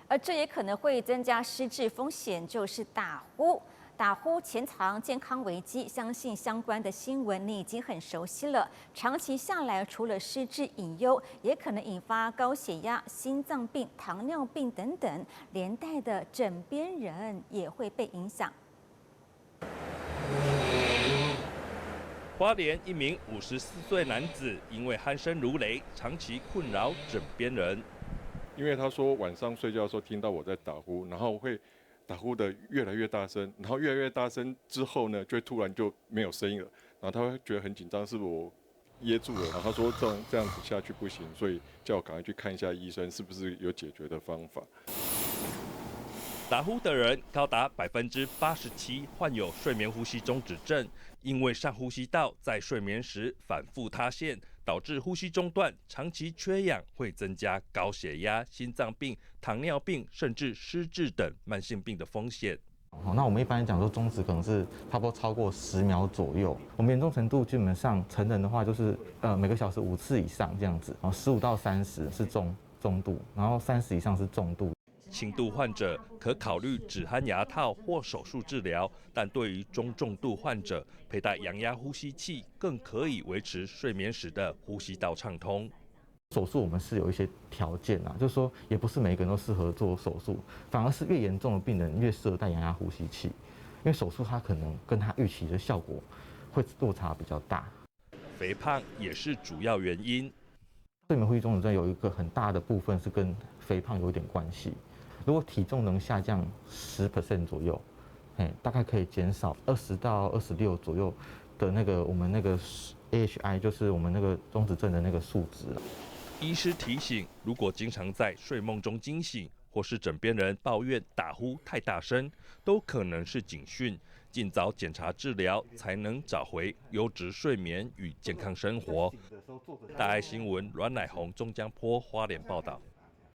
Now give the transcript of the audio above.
而这也可能会增加失智风险，就是打呼。打呼潜藏健康危机，相信相关的新闻你已经很熟悉了。长期下来，除了失智隐忧，也可能引发高血压、心脏病、糖尿病等等，连带的枕边人也会被影响。花莲一名54岁男子因为鼾声如雷，长期困扰枕边人。因为他说晚上睡觉的时候听到我在打呼，然后会打呼的越来越大声，然后越来越大声之后呢，就会突然就没有声音了，然后他会觉得很紧张，是不是我噎住了？然后他说这样子下去不行，所以叫我赶快去看一下医生，是不是有解决的方法。打呼的人高达87%患有睡眠呼吸中止症，因为上呼吸道在睡眠时反复塌陷，导致呼吸中断，长期缺氧会增加高血压、心脏病、糖尿病，甚至失智等慢性病的风险。那我们一般讲说中止可能是差不多超过10秒左右。我们严重程度基本上成人的话就是每个小时5次以上这样子，然后15到30是中度，然后30以上是重度。轻度患者可考虑止鼾牙套或手术治疗，但对于中重度患者，佩戴阳压呼吸器更可以维持睡眠时的呼吸道畅通。手术我们是有一些条件啊，就是说也不是每个人都适合做手术，反而是越严重的病人越适合戴阳压呼吸器，因为手术它可能跟它预期的效果会落差比较大。肥胖也是主要原因。睡眠呼吸中止症有一个很大的部分是跟肥胖有点关系。如果体重能下降10% 左右，大概可以减少20到26左右的那个我们那个 AHI， 就是我们那个中止症的那个数值。医师提醒，如果经常在睡梦中惊醒，或是枕边人抱怨打呼太大声，都可能是警讯，尽早检查治疗，才能找回优质睡眠与健康生活。大爱新闻阮乃宏、钟江坡花莲报道。